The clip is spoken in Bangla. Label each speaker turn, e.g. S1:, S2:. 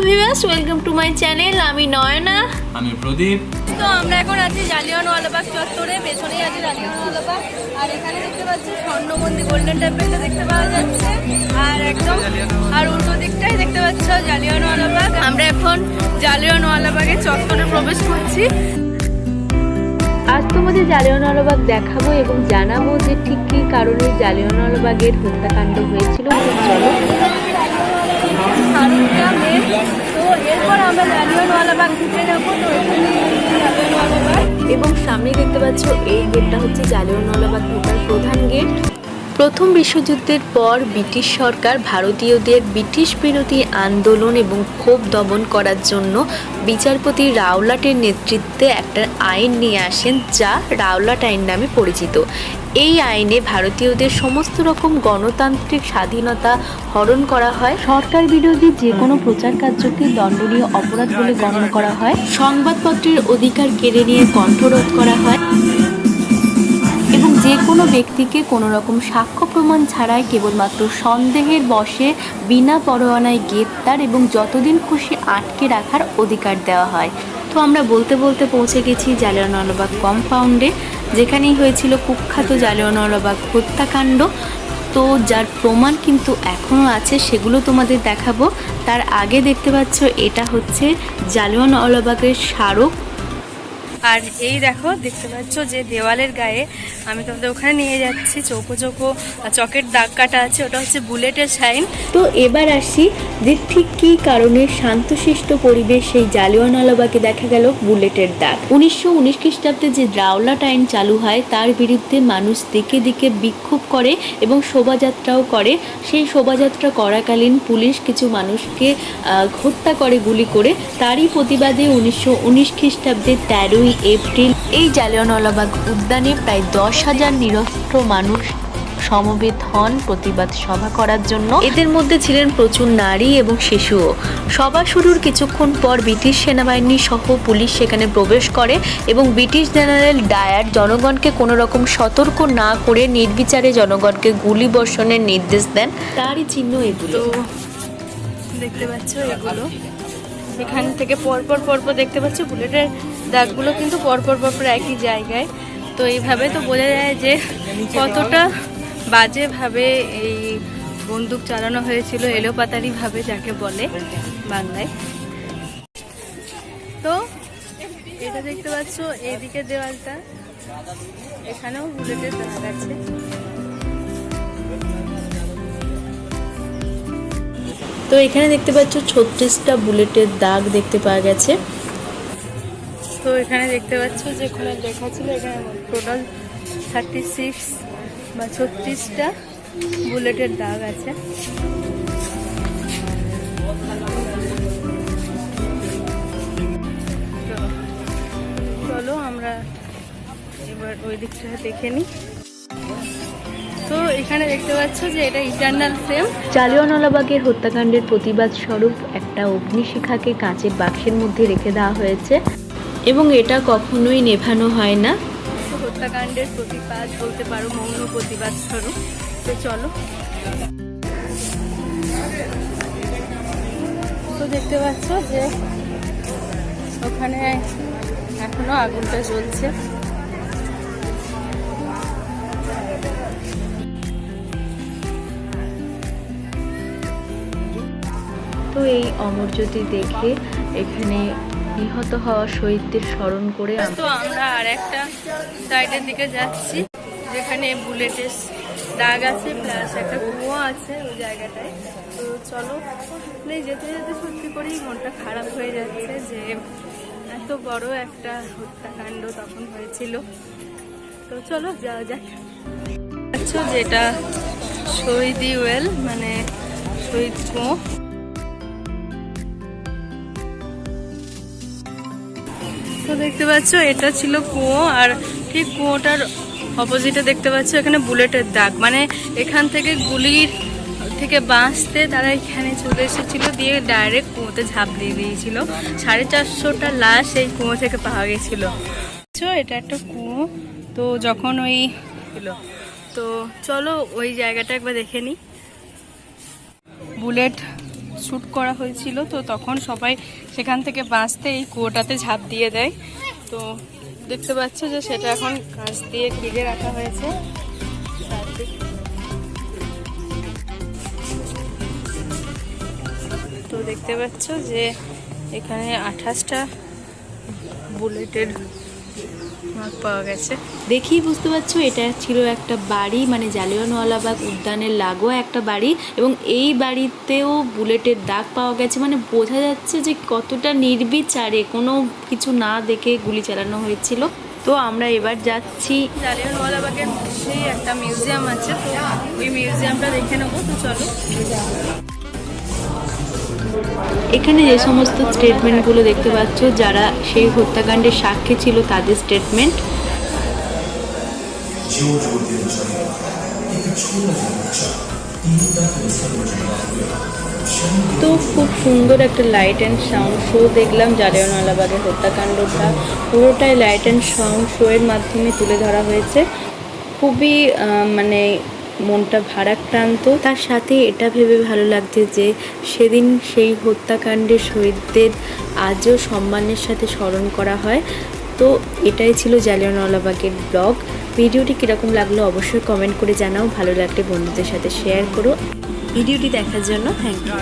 S1: Viewers, welcome to my channel. আমি নয়না,
S2: আমি প্রদীপ।
S1: তো আমরা এখন আছি জালিয়ানওয়ালাবাগ চত্বরে, পেছনেই আছে জালিয়ানওয়ালাবাগ। আর এখানে দেখতে পাচ্ছি স্বর্ণমন্দির গোল্ডেন টেম্পলটা দেখতে পাওয়া যাচ্ছে, আর একদম আর উল্টো দিকটাই দেখতে পাচ্ছ জালিয়ানওয়ালাবাগ। আমরা এখন জালিয়ানওয়ালাবাগের চত্বরে প্রবেশ করছি। আজ তোমাদের জালিয়ানওয়ালাবাগ দেখাবো এবং জানাবো যে ঠিক কী কারণে জালিয়ানওয়ালাবাগের হত্যাকাণ্ড হয়েছিল। চলো, তো এরপর আমরা জালিয়ানওয়ালাবাগ ঢুকে যাবো। তো জালিয়ানওয়ালাবাগ এবং সামনে দেখতে পাচ্ছ এই গেটটা হচ্ছে জালিয়ানওয়ালাবাগ ঢোকার প্রধান গেট। প্রথম বিশ্বযুদ্ধের পর ব্রিটিশ সরকার ভারতীয়দের ব্রিটিশ বিরোধী আন্দোলন এবং ক্ষোভ দমন করার জন্য বিচারপতি রাওলাটের নেতৃত্বে একটা আইন নিয়ে আসেন, যা রাওলাট আইন নামে পরিচিত। এই আইনে ভারতীয়দের সমস্ত রকম গণতান্ত্রিক স্বাধীনতা হরণ করা হয়। সরকার বিরোধী যে কোনো প্রচার কার্যকে দণ্ডনীয় অপরাধ বলে গণনা করা হয়। সংবাদপত্রের অধিকার কেড়ে নিয়ে কণ্ঠরোধ করা হয় এবং যে কোনো ব্যক্তিকে কোনো রকম সাক্ষ্য প্রমাণ ছাড়াই কেবলমাত্র সন্দেহের বশে বিনা পরোয়ানায় গ্রেপ্তার এবং যতদিন খুশি আটকে রাখার অধিকার দেওয়া হয়। তো আমরা বলতে বলতে পৌঁছে গেছি জালিয়ানওয়ালাবাগ কম্পাউন্ডে, যেখানেই হয়েছিল কুখ্যাত জালিয়ানওয়ালাবাগ হত্যাকাণ্ড। তো যার প্রমাণ কিন্তু এখনও আছে, সেগুলো তোমাদের দেখাবো। তার আগে দেখতে পাচ্ছ এটা হচ্ছে জালিয়ানওয়ালাবাগের স্মারক। আর এই দেখো, দেখতে পাচ্ছ যে দেওয়ালের গায়ে আমি তোমাদের ওখানে নিয়ে যাচ্ছি, চৌকো চৌকো চকের দাগ কাটা আছে, ওটা হচ্ছে বুলেটের সাইন। তো এবার আসি যে ঠিক কী কারণে শান্তশিষ্ট পরিবেশ সেই জালিয়ানওয়ালাবাগে দেখা গেল বুলেটের দাগ। 1919 খ্রিস্টাব্দে যে রাওলাট আইন চালু হয়, তার বিরুদ্ধে মানুষ দিকে দিকে বিক্ষোভ করে এবং শোভাযাত্রাও করে। সেই শোভাযাত্রা করাকালীন পুলিশ কিছু মানুষকে হত্যা করে গুলি করে। তারই প্রতিবাদে 1919 খ্রিস্টাব্দে 13 এপ্রিল এই জালিয়ানওয়ালাবাগ উদ্যানে প্রায় 10,000 নিরস্ত্র মানুষ সমবেত হন প্রতিবাদ সভা করার জন্য। এদের মধ্যে ছিলেন প্রচুর নারী এবং শিশুও। সভা শুরুর কিছুক্ষণ পর ব্রিটিশ সেনাবাহিনী সহ পুলিশ সেখানে প্রবেশ করে এবং ব্রিটিশ জেনারেল ডায়ার জনগণকে কোনো রকম সতর্ক না করে নির্বিচারে জনগণকে গুলি বর্ষণের নির্দেশ দেন। তারই চিহ্ন এগুলো দেখতে পাচ্ছ। এগুলো এখান থেকে পরপর দেখতে পাচ্ছ বুলেটের দাগগুলো কিন্তু পরপর একই জায়গায়। তো এইভাবে তো বোঝা যায় যে কতটা বাজেভাবে এই বন্দুক চালানো হয়েছিল, এলোপাতাড়িভাবে যাকে বলে বাংলায়। তো এটা দেখতে পাচ্ছ এইদিকে দেওয়ালটা, এখানেও বুলেটের দাগ আছে। তো এখানে দেখতে পাচ্ছ 36টা বুলেটের দাগ দেখতে পাওয়া গেছে। তো এখানে দেখতে পাচ্ছ যে এখানে লেখা ছিল, এখানে টোটাল 36 বা 36টা বুলেটের দাগ আছে। চলো আমরা এবার ওই দিকটা দেখে নিই। তো এখানে দেখতে পাচ্ছ যে এটা ইটারনাল ফ্রেম। জালিয়ানওয়ালাবাগের হত্যাকাণ্ডের প্রতিবাদ স্বরূপ একটা অগ্নিশিখাকে কাঁচের বাক্সের মধ্যে রেখে দেওয়া হয়েছে এবং এটা কখনোই নেভানো হয় না। হত্যাকাণ্ডের প্রতিবাদ বলতে পারো, মৌন প্রতিবাদ স্বরূপ। তো চলো, তো দেখতে পাচ্ছ যে ওখানে এখনো আগুনটা জ্বলছে। তো এই অমরজ্যোতি দেখে এখানে নিহত হওয়া শহীদদের স্মরণ করে তো আমরা আর একটা সাইডের দিকে যাচ্ছি, যেখানে বুলেটের দাগ আছে প্লাস একটা কুয়ো আছে ওই জায়গাটায়। তো চলো, যেতে যেতে সত্যি করেই মনটা খারাপ হয়ে যাচ্ছে যে এত বড় একটা হত্যাকাণ্ড তখন হয়েছিল। তো চলো যাওয়া যাক। আচ্ছা, যেটা শহীদি ওয়েল মানে শহীদ কুয়ো। তো দেখতে পাচ্ছ এটা ছিল কুয়ো, আর ঠিক কুয়োটার অপোজিটে দেখতে পাচ্ছ এখানে বুলেটের দাগ। মানে এখান থেকে গুলির থেকে বাঁচতে তারা এখানে চলে এসেছিল, দিয়ে ডাইরেক্ট কুয়োতে ঝাঁপ দিয়ে দিয়েছিল। 450টা লাশ এই কুয়ো থেকে পাওয়া গেছিল। এটা একটা কুয়ো। তো যখন ওই তো চলো ওই জায়গাটা একবার দেখে নিই। বুলেট
S2: শ্যুট করা হয়েছিল, তো তখন সবাই সেখান থেকে বাঁচতে এই কুয়োটাতে ঝাঁপ দিয়ে দেয়। তো দেখতে পাচ্ছ যে সেটা এখন কাঁচ দিয়ে ঘিরে রাখা হয়েছে। তো দেখতে পাচ্ছ যে এখানে 28টা বুলেটের মার্ক পাওয়া গেছে।
S1: দেখেই বুঝতে পারছো এটা ছিল একটা বাড়ি, মানে জালিয়ানওয়ালাবাগ উদ্যানের লাগোয়া একটা বাড়ি, এবং এই বাড়িতেও বুলেটের দাগ পাওয়া গেছে। মানে বোঝা যাচ্ছে যে কতটা নির্বিচারে কোনো কিছু না দেখে গুলি চালানো হয়েছিল। তো আমরা এবার যাচ্ছি
S2: জালিয়ানওয়ালাবাগের পাশেই একটা মিউজিয়াম আছে, তো ওই মিউজিয়ামটা দেখে নেবো। তো চলো।
S1: এখানে যে সমস্ত স্টেটমেন্টগুলো দেখতে পাচ্ছ যারা সেই হত্যাকাণ্ডের সাক্ষী ছিল তাদের স্টেটমেন্ট। তো খুব সুন্দর একটা লাইট অ্যান্ড সাউন্ড শো দেখলাম। জালিয়ানওয়ালাবাগের হত্যাকাণ্ডটা পুরোটাই লাইট অ্যান্ড সাউন্ড শো এর মাধ্যমে তুলে ধরা হয়েছে। খুবই মানে মনটা ভারাক্রান্ত। তার সাথে এটা ভেবে ভালো লাগছে যে সেদিন সেই হত্যাকাণ্ডের শহীদদের আজও সম্মানের সাথে স্মরণ করা হয়। তো এটাই ছিল জালিয়ানওয়ালাবাগের ব্লগ। ভিডিওটি কীরকম লাগলো অবশ্যই কমেন্ট করে জানাও। ভালো লাগলে বন্ধুদের সাথে শেয়ার করো। ভিডিওটি দেখার জন্য থ্যাংক ইউ।